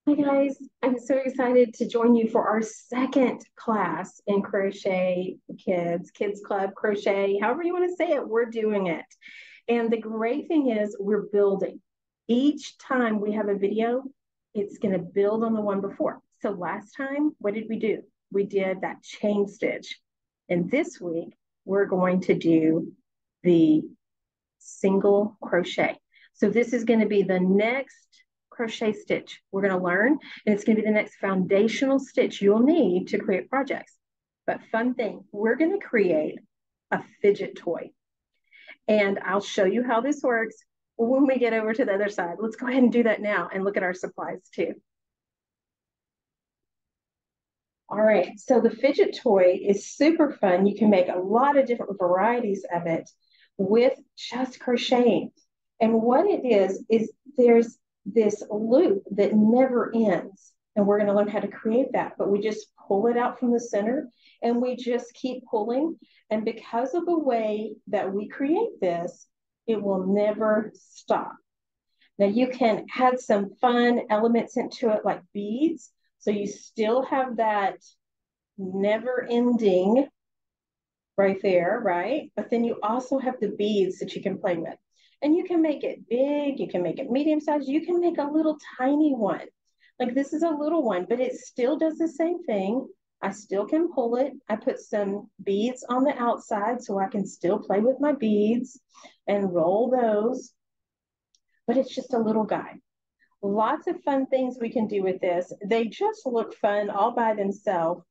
Hi guys, I'm so excited to join you for our second class in Crochet Kids Club Crochet, however you want to say it, we're doing it. And the great thing is we're building. Each time we have a video, it's going to build on the one before. So last time, what did we do? We did that chain stitch. And this week, we're going to do the single crochet. So this is going to be the next crochet stitch we're going to learn, and it's going to be the next foundational stitch you'll need to create projects. But fun thing, we're going to create a fidget toy, and I'll show you how this works when we get over to the other side. Let's go ahead and do that now and look at our supplies too. All right, so the fidget toy is super fun. You can make a lot of different varieties of it with just crocheting. And what it is there's this loop that never ends. And we're going to learn how to create that. But we just pull it out from the center and we just keep pulling. And because of the way that we create this, it will never stop. Now you can add some fun elements into it like beads. So you still have that never ending right there, right? But then you also have the beads that you can play with. And you can make it big, you can make it medium size, you can make a little tiny one. Like this is a little one, but it still does the same thing. I still can pull it. I put some beads on the outside so I can still play with my beads and roll those. But it's just a little guy. Lots of fun things we can do with this. They just look fun all by themselves,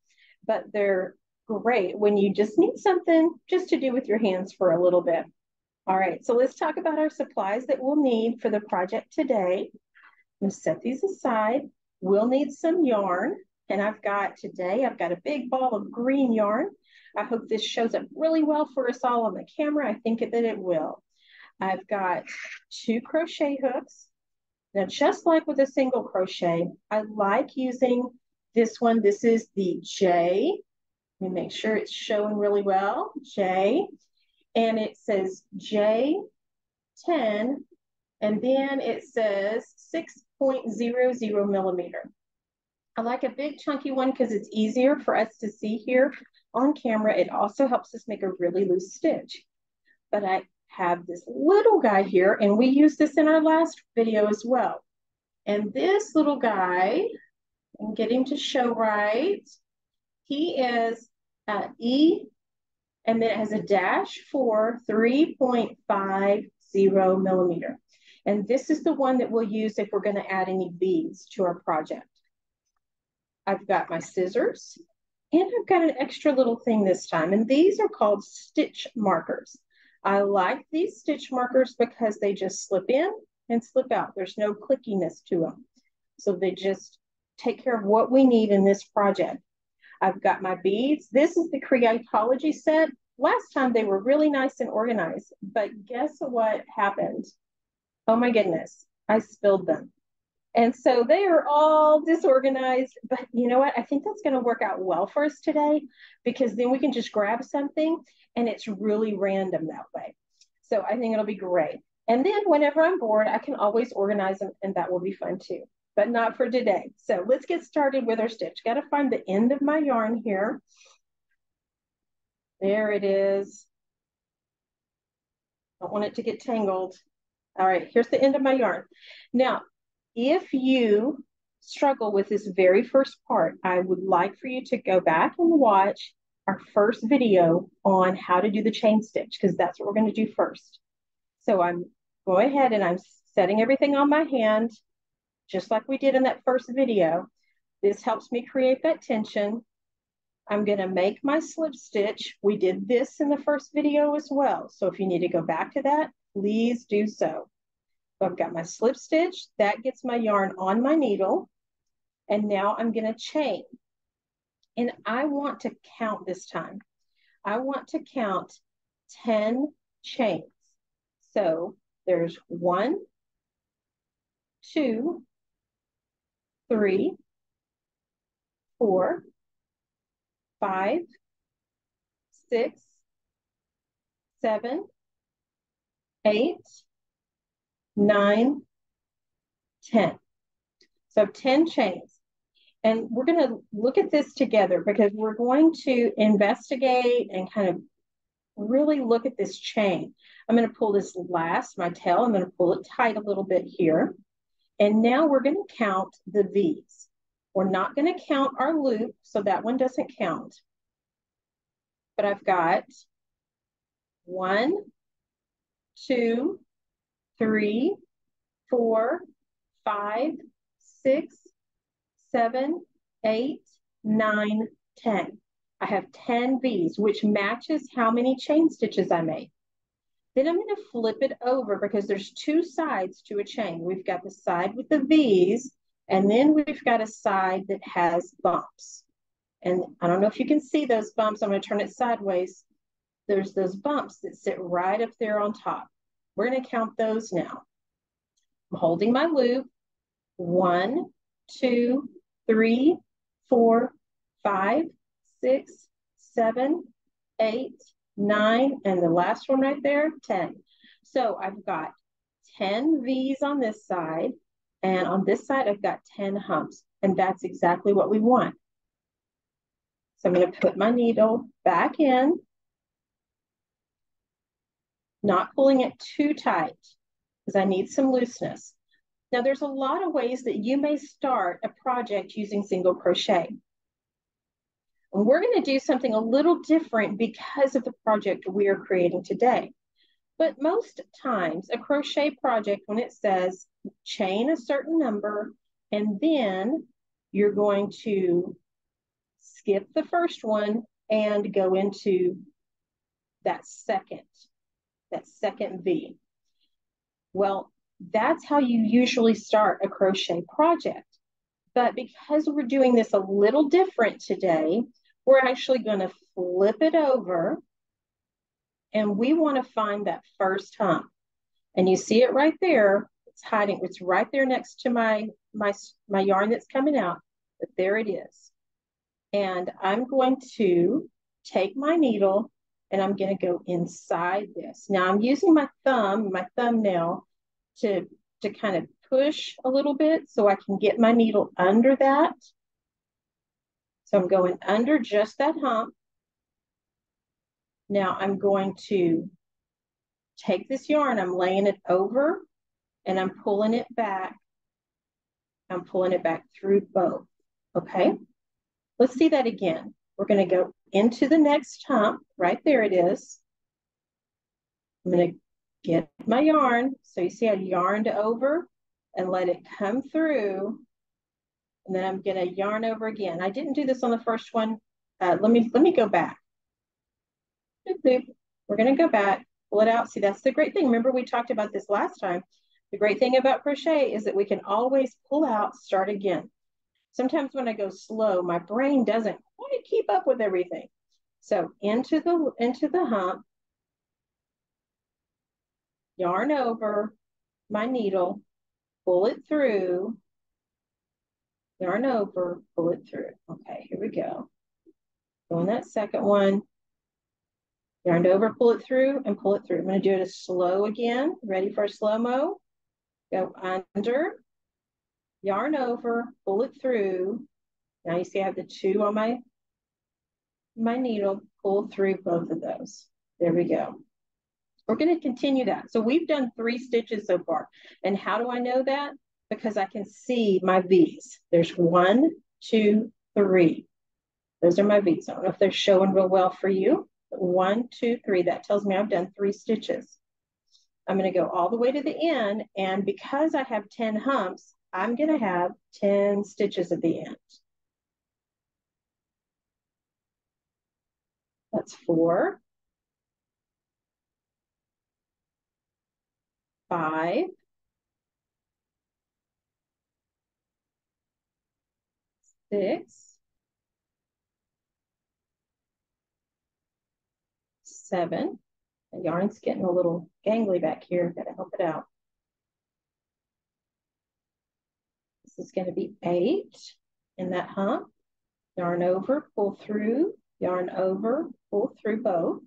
but they're great when you just need something just to do with your hands for a little bit. All right, so let's talk about our supplies that we'll need for the project today. I'm gonna set these aside. We'll need some yarn, and I've got a big ball of green yarn. I hope this shows up really well for us all on the camera. I think that it will. I've got 2 crochet hooks. Now, just like with a single crochet, I like using this one. This is the J. Let me make sure it's showing really well, J. And it says J10, and then it says 6.00 millimeter. I like a big chunky one because it's easier for us to see here on camera. It also helps us make a really loose stitch. But I have this little guy here, and we used this in our last video as well. And this little guy, and get him to show right, he is E, and then it has a dash for 3.50 millimeter. And this is the one that we'll use if we're going to add any beads to our project. I've got my scissors, and I've got an extra little thing this time, and these are called stitch markers. I like these stitch markers because they just slip in and slip out. There's no clickiness to them. So they just take care of what we need in this project. I've got my beads. This is the Creatology set. Last time they were really nice and organized, but guess what happened? Oh my goodness, I spilled them. And so they are all disorganized, but you know what? I think that's going to work out well for us today because then we can just grab something and it's really random that way. So I think it'll be great. And then whenever I'm bored, I can always organize them and that will be fun too, but not for today. So let's get started with our stitch. Got to find the end of my yarn here. There it is. Don't want it to get tangled. All right, here's the end of my yarn. Now, if you struggle with this very first part, I would like for you to go back and watch our first video on how to do the chain stitch, because that's what we're going to do first. So I'm going ahead and I'm setting everything on my hand, just like we did in that first video. This helps me create that tension. I'm going to make my slip stitch. We did this in the first video as well. So if you need to go back to that, please do so. So I've got my slip stitch. That gets my yarn on my needle. And now I'm going to chain. And I want to count this time. I want to count 10 chains. So there's 1, 2, 3, 4, 5, 6, 7, 8, 9, 10. So 10 chains. And we're going to look at this together because we're going to investigate and kind of really look at this chain. I'm going to pull this last, my tail, I'm going to pull it tight a little bit here. And now we're going to count the V's. We're not going to count our loop, so that one doesn't count. But I've got 1, 2, 3, 4, 5, 6, 7, 8, 9, 10. I have 10 V's, which matches how many chain stitches I made. Then I'm going to flip it over because there's two sides to a chain. We've got the side with the V's, and then we've got a side that has bumps. And I don't know if you can see those bumps. I'm going to turn it sideways. There's those bumps that sit right up there on top. We're going to count those now. I'm holding my loop. 1, 2, 3, 4, 5, 6, 7, 8, 9, and the last one right there, 10. So I've got 10 V's on this side, and on this side, I've got 10 humps, and that's exactly what we want. So I'm going to put my needle back in, not pulling it too tight because I need some looseness. Now, there's a lot of ways that you may start a project using single crochet. And we're going to do something a little different because of the project we are creating today. But most times, a crochet project, when it says chain a certain number, and then you're going to skip the first one and go into that second V. Well, that's how you usually start a crochet project. But because we're doing this a little different today, we're actually going to flip it over, and we want to find that first hump. And you see it right there. It's hiding. It's right there next to my yarn that's coming out. But there it is. And I'm going to take my needle, and I'm going to go inside this. Now I'm using my thumbnail to kind of push a little bit so I can get my needle under that. So I'm going under just that hump. Now I'm going to take this yarn, I'm laying it over, and I'm pulling it back. I'm pulling it back through both, okay? Let's see that again. We're gonna go into the next hump, right there it is. I'm gonna get my yarn. So you see I yarned over and let it come through. And then I'm gonna yarn over again. I didn't do this on the first one. Let me go back. We're gonna go back, pull it out. See, that's the great thing. Remember we talked about this last time. The great thing about crochet is that we can always pull out, start again. Sometimes when I go slow, my brain doesn't quite keep up with everything. So into the hump, yarn over my needle, pull it through, yarn over, pull it through. Okay, here we go. Go in that second one, yarn over, pull it through, and pull it through. I'm going to do it as slow again. Ready for a slow-mo? Go under, yarn over, pull it through. Now you see I have the 2 on my needle, pull through both of those. There we go. We're going to continue that. So we've done 3 stitches so far. And how do I know that? Because I can see my V's. There's 1, 2, 3. Those are my V's. I don't know if they're showing real well for you. 1, 2, 3. That tells me I've done 3 stitches. I'm going to go all the way to the end. And because I have 10 humps, I'm going to have 10 stitches at the end. That's 4, 5, 6, 7. The yarn's getting a little gangly back here. Got to help it out. This is going to be 8 in that hump. Yarn over, pull through, yarn over, pull through both.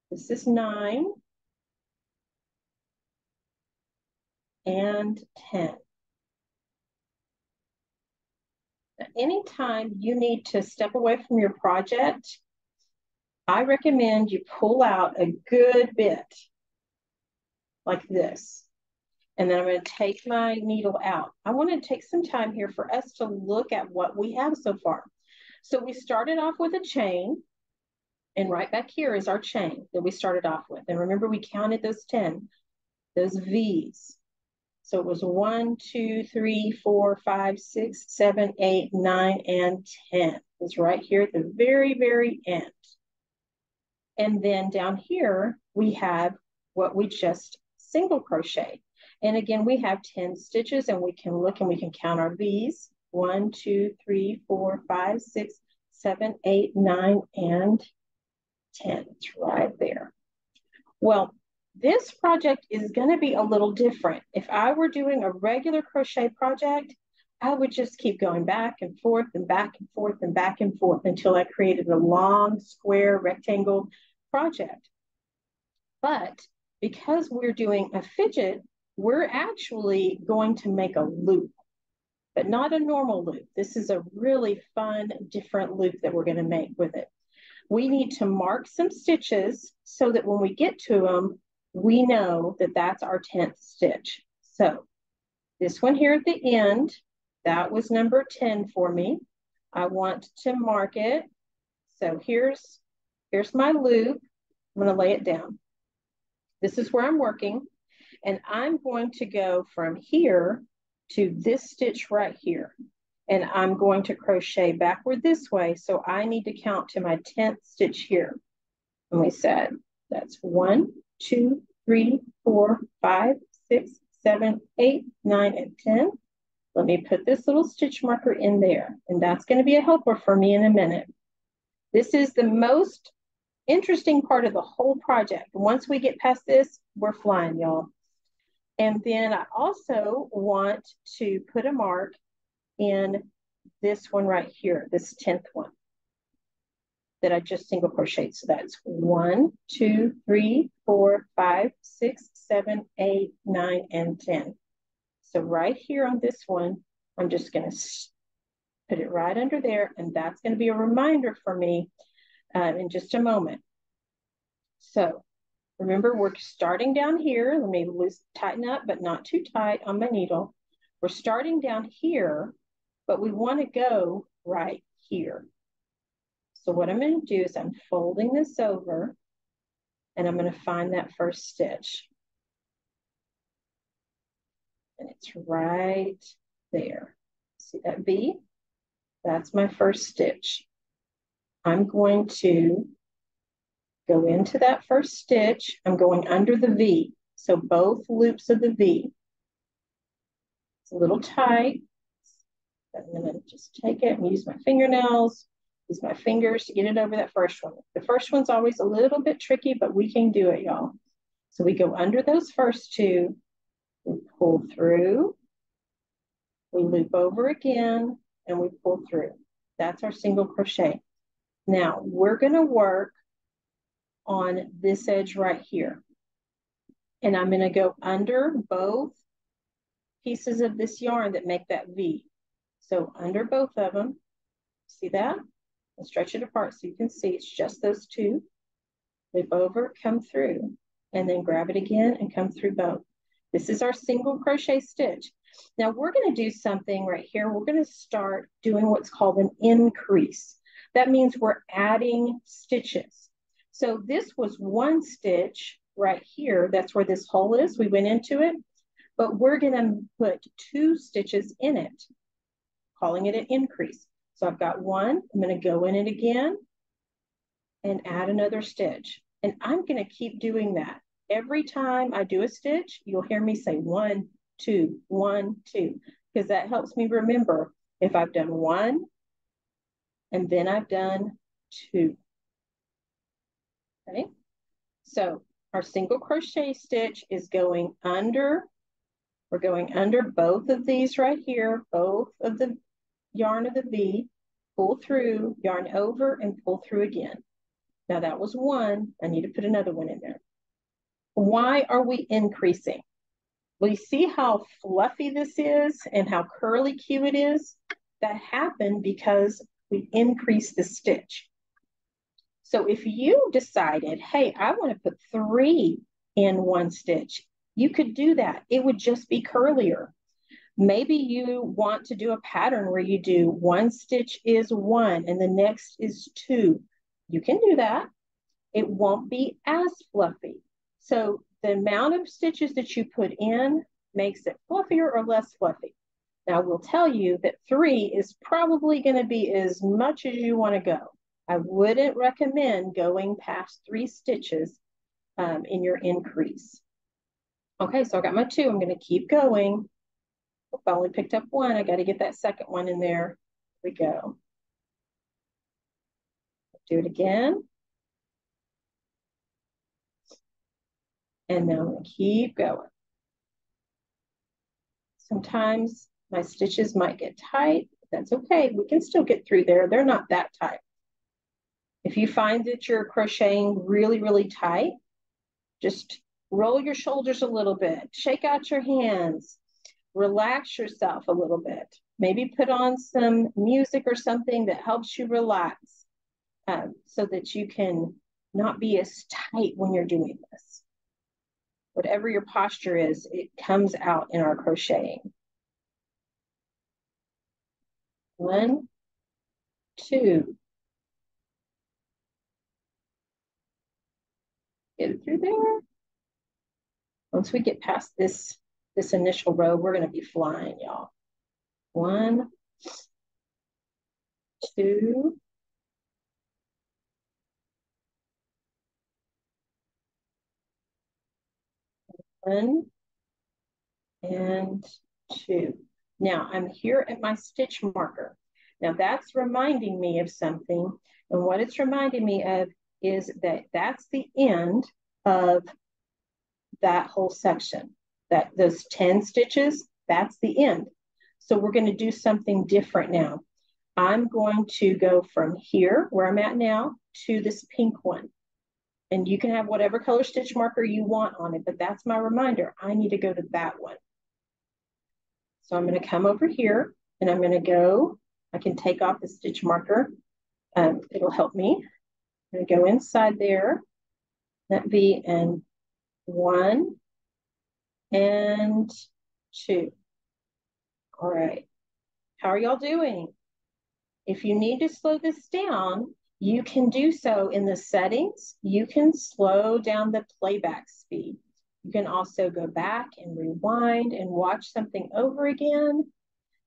This is 9 and 10. anytime you need to step away from your project, I recommend you pull out a good bit like this. And then I'm going to take my needle out. I want to take some time here for us to look at what we have so far. So we started off with a chain, and right back here is our chain that we started off with. And remember, we counted those 10, those V's. So it was 1, 2, 3, 4, 5, 6, 7, 8, 9, and 10. It's right here at the very, very end. And then down here, we have what we just single crocheted. And again, we have 10 stitches, and we can look and we can count our V's. 1, 2, 3, 4, 5, 6, 7, 8, 9, and 10. It's right there. Well, this project is going to be a little different. If I were doing a regular crochet project, I would just keep going back and forth and back and forth and back and forth until I created a long square rectangle project. But because we're doing a fidget, we're actually going to make a loop, but not a normal loop. This is a really fun, different loop that we're going to make with it. We need to mark some stitches so that when we get to them, we know that that's our 10th stitch. So this one here at the end, that was number 10 for me. I want to mark it. So here's my loop. I'm going to lay it down. This is where I'm working. And I'm going to go from here to this stitch right here. And I'm going to crochet backward this way. So I need to count to my 10th stitch here. And we said that's 1, 2, 3, 4, 5, 6, 7, 8, 9, and 10. Let me put this little stitch marker in there. And that's going to be a helper for me in a minute. This is the most interesting part of the whole project. Once we get past this, we're flying, y'all. And then I also want to put a mark in this one right here, this 10th one that I just single crocheted. So that's 1, 2, 3, 4, 5, 6, 7, 8, 9, and 10. So right here on this one, I'm just going to put it right under there, and that's going to be a reminder for me in just a moment. So remember, we're starting down here. Let me tighten up, but not too tight on my needle. We're starting down here, but we want to go right here. So what I'm going to do is I'm folding this over, and I'm going to find that first stitch. And it's right there. See that V? That's my first stitch. I'm going to go into that first stitch. I'm going under the V. So both loops of the V. It's a little tight. I'm going to just take it and use my fingernails, use my fingers to get it over that first one. The first one's always a little bit tricky, but we can do it, y'all. So we go under those first two, we pull through, we loop over again, and we pull through. That's our single crochet. Now we're going to work on this edge right here. And I'm going to go under both pieces of this yarn that make that V. So under both of them, see that? And stretch it apart so you can see it's just those two. Loop over, come through, and then grab it again and come through both. This is our single crochet stitch. Now we're going to do something right here. We're going to start doing what's called an increase. That means we're adding stitches. So this was one stitch right here. That's where this hole is. We went into it, but we're going to put 2 stitches in it, calling it an increase. So I've got one. I'm going to go in it again and add another stitch. And I'm going to keep doing that. Every time I do a stitch, you'll hear me say 1, 2, 1, 2, because that helps me remember if I've done 1 and then I've done 2. Okay, so our single crochet stitch is going under. We're going under both of these right here, both of the yarn of the V, pull through, yarn over, and pull through again. Now that was 1. I need to put another one in there. Why are we increasing? Well, you see how fluffy this is and how curly Q it is? that happen because we increase the stitch. So if you decided, hey, I want to put 3 in one stitch, you could do that. It would just be curlier. Maybe you want to do a pattern where you do one stitch is 1 and the next is 2. You can do that. It won't be as fluffy. So the amount of stitches that you put in makes it fluffier or less fluffy. Now, we'll tell you that 3 is probably going to be as much as you want to go. I wouldn't recommend going past 3 stitches in your increase. Okay, so I got my 2. I'm going to keep going. I only picked up 1. I got to get that second one in there. Here we go. Do it again. And now I'm going to keep going. Sometimes my stitches might get tight. That's okay. We can still get through there. They're not that tight. If you find that you're crocheting really, really tight, just roll your shoulders a little bit. Shake out your hands. Relax yourself a little bit. Maybe put on some music or something that helps you relax so that you can not be as tight when you're doing this. Whatever your posture is, it comes out in our crocheting. 1, 2. Get it through there. Once we get past this initial row, we're going to be flying, y'all. 1, 2. 1 and 2. Now I'm here at my stitch marker. Now that's reminding me of something, and what it's reminding me of is that that's the end of that whole section. Those 10 stitches, that's the end. So we're going to do something different now. I'm going to go from here, where I'm at now, to this pink one. And you can have whatever color stitch marker you want on it, but that's my reminder. I need to go to that one. So I'm going to come over here and I'm going to go, I can take off the stitch marker. It'll help me. I'm going to go inside there. That be in 1 and 2. All right. How are y'all doing? If you need to slow this down, you can do so in the settings. You can slow down the playback speed. You can also go back and rewind and watch something over again.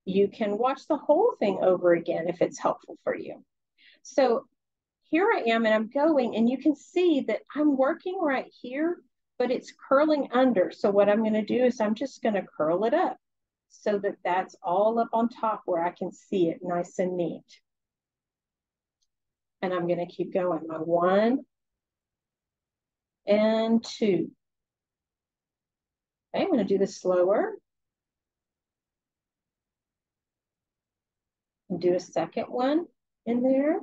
You can watch the whole thing over again if it's helpful for you. So here I am and I'm going, and you can see that I'm working right here, but it's curling under. So what I'm going to do is I'm just going to curl it up so that that's all up on top where I can see it nice and neat. And I'm going to keep going. My 1 and 2. Okay, I'm going to do this slower. And do a second one in there.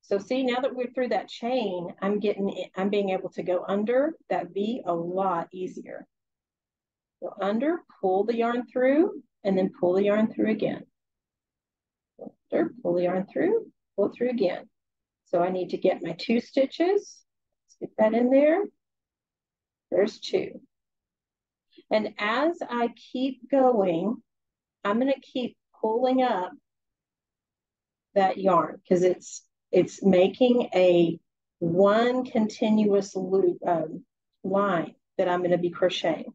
So see, now that we're through that chain, I'm being able to go under that V a lot easier. Go under, pull the yarn through, and then pull the yarn through again. Under, pull the yarn through, pull through again. So I need to get my 2 stitches. Let's get that in there. There's 2. And as I keep going, I'm going to keep pulling up that yarn because it's making a one continuous loop line that I'm going to be crocheting.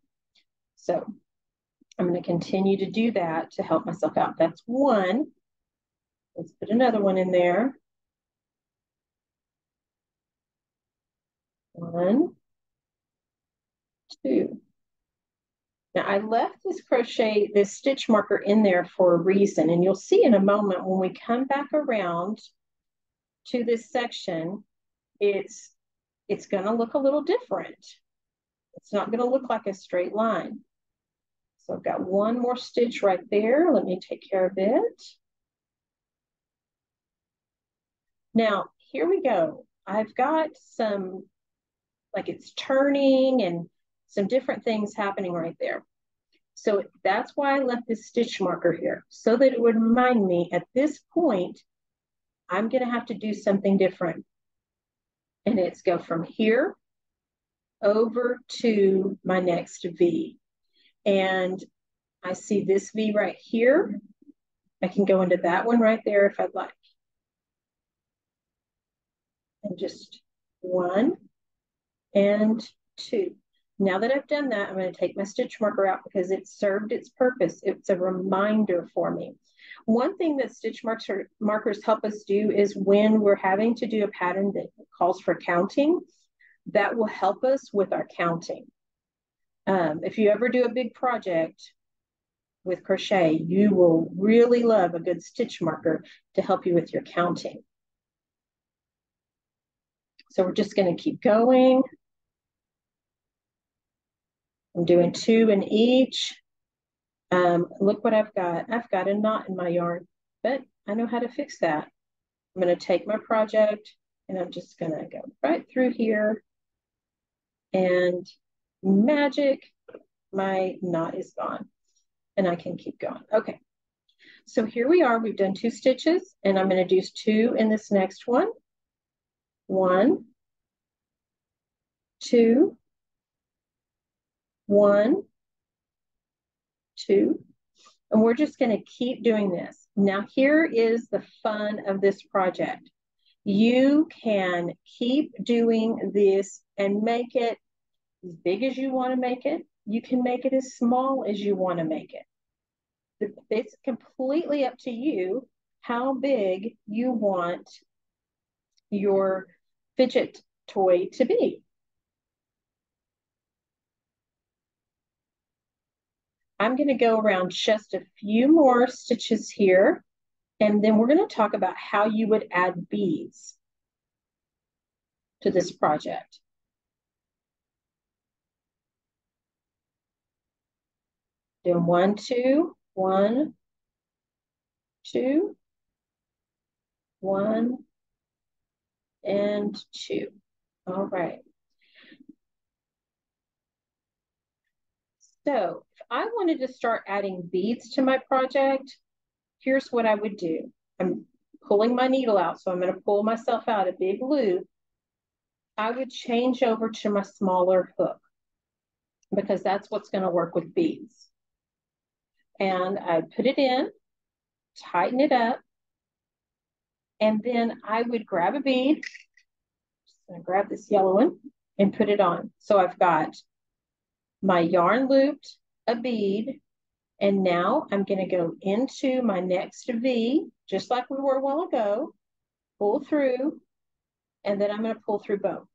So I'm going to continue to do that to help myself out. That's 1. Let's put another one in there. 1, 2. Now I left this stitch marker in there for a reason, and you'll see in a moment when we come back around to this section, it's going to look a little different. It's not going to look like a straight line. So I've got 1 more stitch right there. Let me take care of it. Now, here we go. I've got some, like it's turning and some different things happening right there. So that's why I left this stitch marker here, so that it would remind me at this point, I'm going to have to do something different. And it's go from here over to my next V. And I see this V right here. I can go into that one right there if I'd like. And just 1 and 2. Now that I've done that, I'm going to take my stitch marker out because it served its purpose. It's a reminder for me. One thing that stitch markers help us do is when we're having to do a pattern that calls for counting, that will help us with our counting. If you ever do a big project with crochet, you will really love a good stitch marker to help you with your counting. So we're just going to keep going. I'm doing 2 in each. Look what I've got. I've got a knot in my yarn, but I know how to fix that. I'm going to take my project and I'm just going to go right through here, and magic, my knot is gone and I can keep going. Okay, so here we are. We've done 2 stitches and I'm going to do 2 in this next one. 1, 2, 1, 2, and we're just going to keep doing this. Now here is the fun of this project. You can keep doing this and make it as big as you want to make it. You can make it as small as you want to make it. It's completely up to you how big you want your fidget toy to be. I'm going to go around just a few more stitches here, and then we're going to talk about how you would add beads to this project. Doing 1, 2, 1, 2, 1, and 2. All right. So if I wanted to start adding beads to my project, here's what I would do. I'm pulling my needle out, so I'm going to pull myself out a big loop. I would change over to my smaller hook because that's what's going to work with beads. And I put it in, tighten it up, and then I would grab a bead. Just going to grab this yellow one and put it on. So I've got my yarn looped, a bead, and now I'm going to go into my next V, just like we were a while ago, pull through, and then I'm going to pull through both.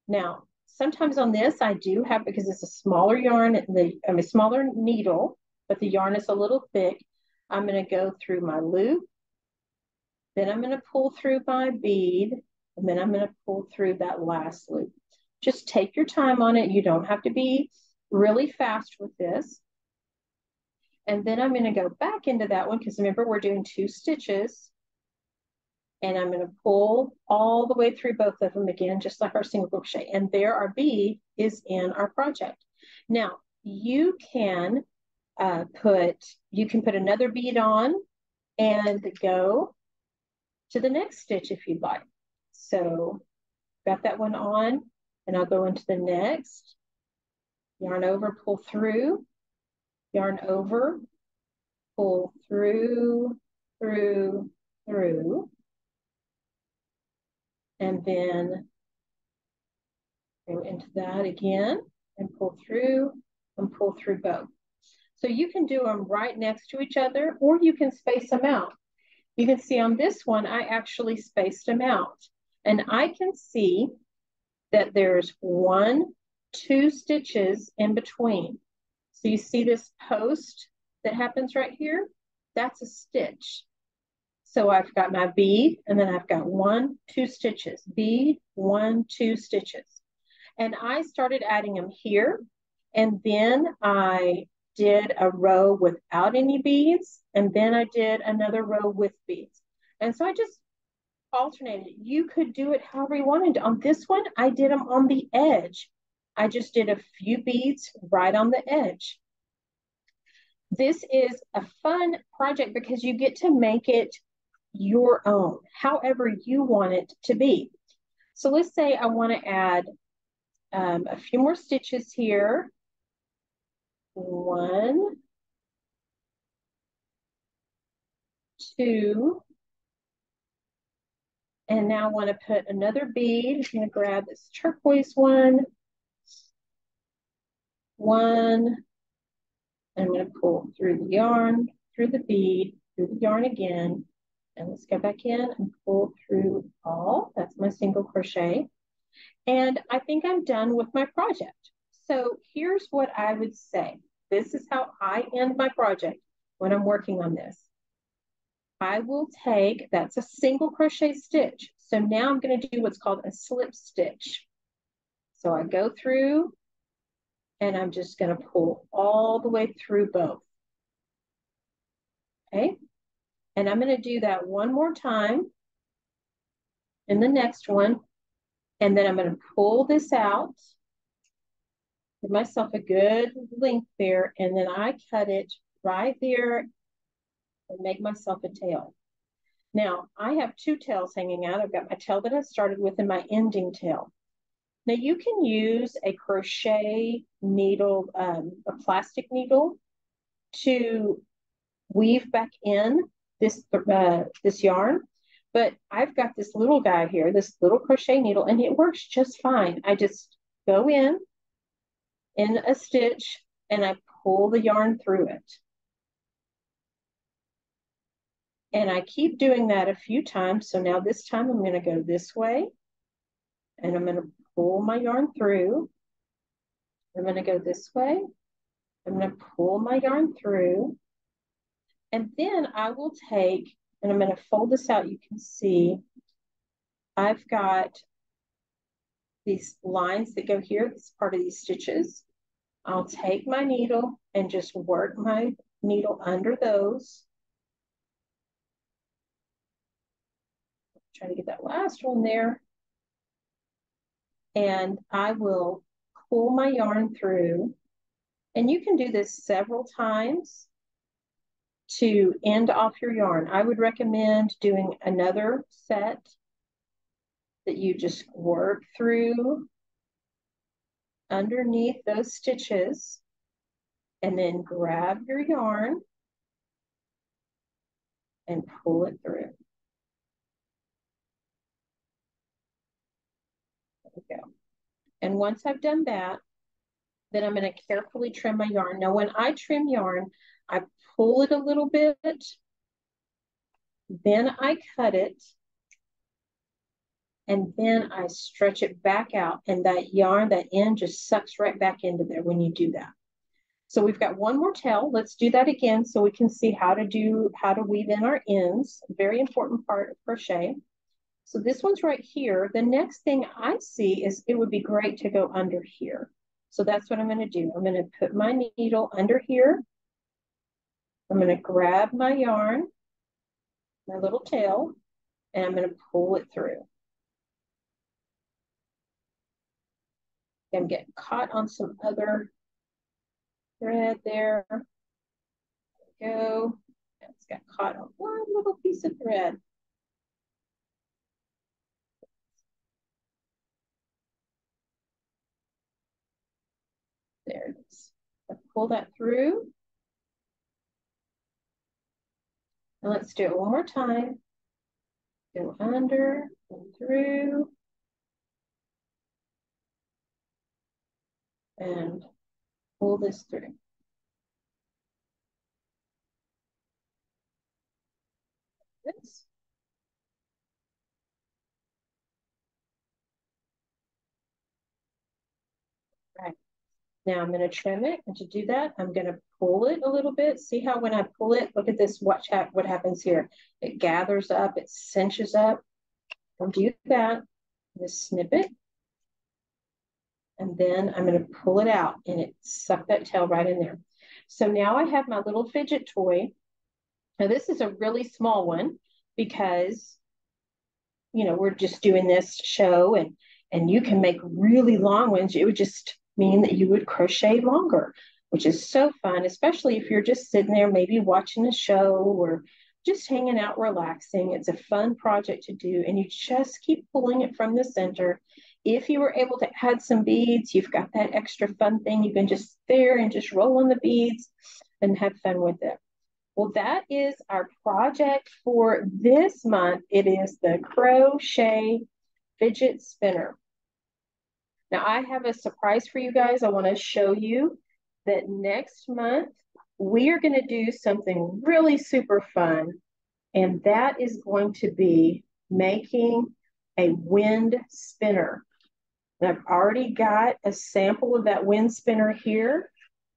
Now, sometimes on this I do have, because it's a smaller yarn, a smaller needle, but the yarn is a little thick, I'm going to go through my loop, then I'm going to pull through my bead, and then I'm going to pull through that last loop. Just take your time on it. You don't have to be really fast with this. And then I'm going to go back into that one because remember we're doing 2 stitches. And I'm going to pull all the way through both of them again, just like our single crochet. And there our bead is in our project. Now you can put another bead on and go to the next stitch if you'd like. So got that one on, and I'll go into the next. Yarn over, pull through, yarn over, pull through, through, through, and then go into that again and pull through both. So you can do them right next to each other, or you can space them out. You can see on this one, I actually spaced them out, and I can see that there's 1, 2 stitches in between. So you see this post that happens right here? That's a stitch. So I've got my bead, and then I've got 1, 2 stitches, bead, 1, 2 stitches. And I started adding them here, and then I did a row without any beads, and then I did another row with beads. And so I just alternated. You could do it however you wanted. On this one, I did them on the edge. I just did a few beads right on the edge. this is a fun project because you get to make it your own, however you want it to be. So let's say I want to add a few more stitches here. 1, 2, and now I want to put another bead. I'm going to grab this turquoise one, and I'm going to pull through the yarn, through the bead, through the yarn again, and let's go back in and pull through all. That's my single crochet. And I think I'm done with my project. So here's what I would say. This is how I end my project when I'm working on this. I will take, that's a single crochet stitch. So now I'm going to do what's called a slip stitch. So I go through and I'm just going to pull all the way through both. Okay. And I'm going to do that one more time in the next one. And then I'm going to pull this out, give myself a good length there, and then I cut it right there and make myself a tail. Now, I have 2 tails hanging out. I've got my tail that I started with and my ending tail. Now, you can use a crochet needle, a plastic needle, to weave back in this yarn. But I've got this little guy here, this little crochet needle, and it works just fine. I just go in a stitch and I pull the yarn through it. And I keep doing that a few times. So now this time I'm going to go this way and I'm going to pull my yarn through. I'm going to go this way. I'm going to pull my yarn through. And then I will take, and I'm going to fold this out. You can see I've got these lines that go here. This is part of these stitches. I'll take my needle and just work my needle under those. Try to get that last one there. And I will pull my yarn through. And you can do this several times to end off your yarn. I would recommend doing another set that you just work through underneath those stitches and then grab your yarn and pull it through. There we go. And once I've done that, then I'm going to carefully trim my yarn. Now, when I trim yarn, I pull it a little bit, then I cut it, and then I stretch it back out, and that yarn, that end just sucks right back into there when you do that. So we've got one more tail. Let's do that again so we can see how to weave in our ends. A very important part of crochet. So this one's right here. The next thing I see is it would be great to go under here. So that's what I'm going to do. I'm going to put my needle under here. I'm going to grab my yarn, my little tail, and I'm going to pull it through. I'm getting caught on some other thread there. There we go. It's got caught on one little piece of thread. There it is. I pull that through. And let's do it one more time. Go under and through. And pull this through. This. Right. Now I'm going to trim it, and to do that, I'm going to pull it a little bit. See how when I pull it, look at this, what happens here. It gathers up, it cinches up. Don't do that. Just snip it. And then I'm going to pull it out, and it sucked that tail right in there. So now I have my little fidget toy. Now this is a really small one because, you know, we're just doing this show, and you can make really long ones. It would just mean that you would crochet longer. which is so fun, especially if you're just sitting there, maybe watching a show or just hanging out, relaxing. It's a fun project to do, and you just keep pulling it from the center. If you were able to add some beads, you've got that extra fun thing. You can just there and just roll on the beads and have fun with it. Well, that is our project for this month. It is the Crochet Fidget Spinner. Now, I have a surprise for you guys. I want to show you that next month we are going to do something really super fun, and that is going to be making a wind spinner. And I've already got a sample of that wind spinner here.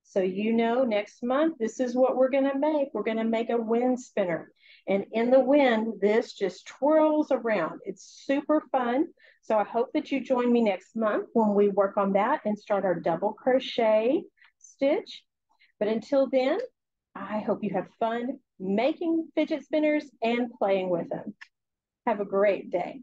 So you know next month, this is what we're going to make. We're going to make a wind spinner. And in the wind, this just twirls around. It's super fun. So I hope that you join me next month when we work on that and start our double crochet stitch. But until then, I hope you have fun making fidget spinners and playing with them. Have a great day.